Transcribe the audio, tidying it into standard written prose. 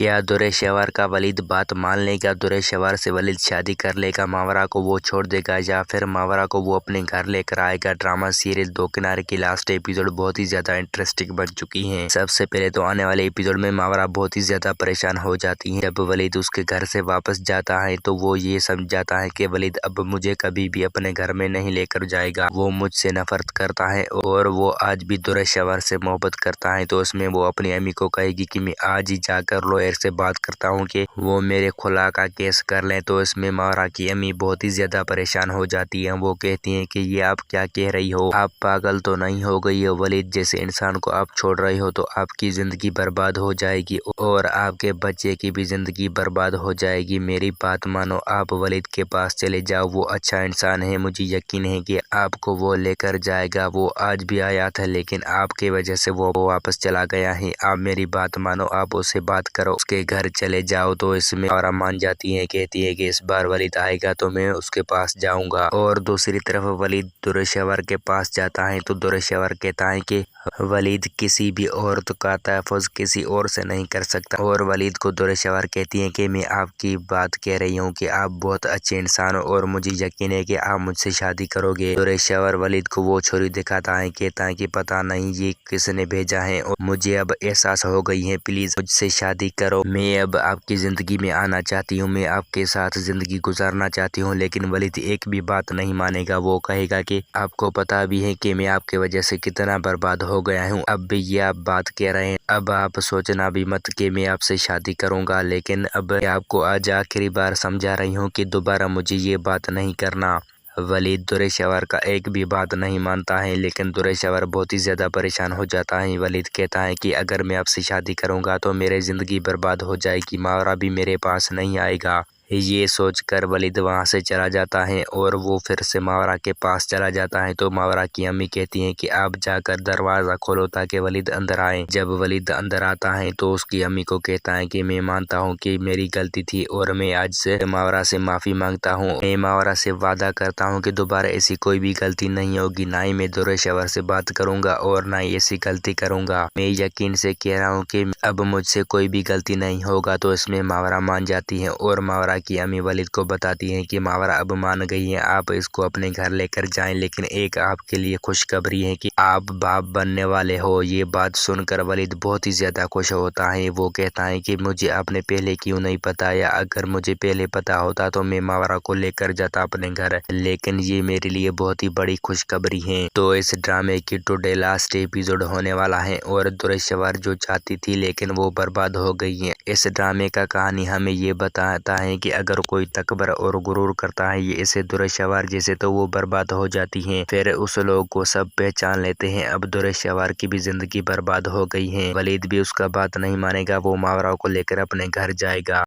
क्या दुरेशवर का वलीद बात मान लेगा? दुरेशवर से वलीद शादी कर लेगा? मावरा को वो छोड़ देगा या फिर मावरा को वो अपने घर लेकर आएगा? ड्रामा सीरियल दो किनारे की लास्ट एपिसोड बहुत ही ज्यादा इंटरेस्टिंग बन चुकी है। सबसे पहले तो आने वाले एपिसोड में मावरा बहुत ही ज्यादा परेशान हो जाती है। जब वलीद उसके घर से वापस जाता है तो वो ये समझाता है कि वलीद अब मुझे कभी भी अपने घर में नहीं लेकर जाएगा, वो मुझसे नफरत करता है और वो आज भी दुरेशवर से मोहब्बत करता है। तो उसमें वो अपनी अम्मी को कहेगी कि मैं आज ही जाकर लॉयर से बात करता हूँ कि वो मेरे खुला का केस कर लें। तो इसमें मावरा की अम्मी बहुत ही ज्यादा परेशान हो जाती है। वो कहती हैं कि ये आप क्या कह रही हो, आप पागल तो नहीं हो गई हो? वलीद जैसे इंसान को आप छोड़ रही हो तो आपकी जिंदगी बर्बाद हो जाएगी और आपके बच्चे की भी जिंदगी बर्बाद हो जाएगी। मेरी बात मानो, आप वलीद के पास चले जाओ, वो अच्छा इंसान है, मुझे यकीन है कि आपको वो लेकर जाएगा। वो आज भी आया था लेकिन आपके वजह से वो वापस चला गया है। आप मेरी बात मानो, आप उससे बात करो, उसके घर चले जाओ। तो इसमें मावरा मान जाती है, कहती है कि इस बार वलीद आएगा तो मैं उसके पास जाऊंगा। और दूसरी तरफ वलीद दुरेशवर के पास जाता है तो दुरेशवर कहता है कि वलीद किसी भी औरत का तहफ़्फ़ुज़ किसी और से नहीं कर सकता। और वलीद को दुरेशवर कहती है कि मैं आपकी बात कह रही हूँ कि आप बहुत अच्छे इंसान हो और मुझे यकीन है कि आप मुझसे शादी करोगे। दुरेशवर वलीद को वो छुरी दिखाता है, कहता है कि पता नहीं ये किसने भेजा है और मुझे अब एहसास हो गई है, प्लीज मुझसे शादी करो, मैं अब आपकी जिंदगी में आना चाहती हूँ, मैं आपके साथ जिंदगी गुजारना चाहती हूँ। लेकिन वलीद एक भी बात नहीं मानेगा। वो कहेगा कि आपको पता भी है कि मैं आपके वजह से कितना बर्बाद हो गया हूँ, अब भी ये आप बात कह रहे हैं, अब आप सोचना भी मत कि मैं आपसे शादी करूंगा। लेकिन अब मैं आपको आज आखिरी बार समझा रही हूँ कि दोबारा मुझे ये बात नहीं करना। वलीद दुरेशवर का एक भी बात नहीं मानता है लेकिन दुरेशवर बहुत ही ज्यादा परेशान हो जाता है। वलीद कहता है कि अगर मैं आपसे शादी करूंगा तो मेरी जिंदगी बर्बाद हो जाएगी, मावरा भी मेरे पास नहीं आएगा। ये सोचकर वलीद वहां से चला जाता है और वो फिर से मावरा के पास चला जाता है। तो मावरा की अम्मी कहती हैं कि आप जाकर दरवाजा खोलो ताकि वलीद अंदर आए। जब वलीद अंदर आता है तो उसकी अम्मी को कहता है कि मैं मानता हूँ कि मेरी गलती थी और मैं आज से मावरा से माफी मांगता हूँ। मैं मावरा से वादा करता हूँ कि दोबारा ऐसी कोई भी गलती नहीं होगी, ना ही मैं दुरेशवर से बात करूंगा और ना ही ऐसी गलती करूंगा। मैं यकीन से कह रहा हूँ कि अब मुझसे कोई भी गलती नहीं होगा। तो इसमें मावरा मान जाती है और मावरा की अम्मी वलीद को बताती है कि मावरा अब मान गई है, आप इसको अपने घर लेकर जाएं। लेकिन एक आपके लिए खुशखबरी है कि आप बाप बनने वाले हो। ये बात सुनकर वलीद बहुत ही ज्यादा खुश होता है। वो कहता है कि मुझे आपने पहले क्यों नहीं बताया, अगर मुझे पहले पता होता तो मैं मावरा को लेकर जाता अपने घर, लेकिन ये मेरे लिए बहुत ही बड़ी खुशखबरी है। तो इस ड्रामे की टुडे लास्ट एपिसोड होने वाला है और दुरेशवर जो चाहती थी लेकिन वो बर्बाद हो गई है। इस ड्रामे का कहानी हमें ये बताता है कि अगर कोई तकबर और गुरूर करता है ये इसे दुरेशवर जैसे तो वो बर्बाद हो जाती है, फिर उस लोग को सब पहचान लेते हैं। अब दुरेशवर की भी जिंदगी बर्बाद हो गई है। वलीद भी उसका बात नहीं मानेगा, वो मावरा को लेकर अपने घर जाएगा।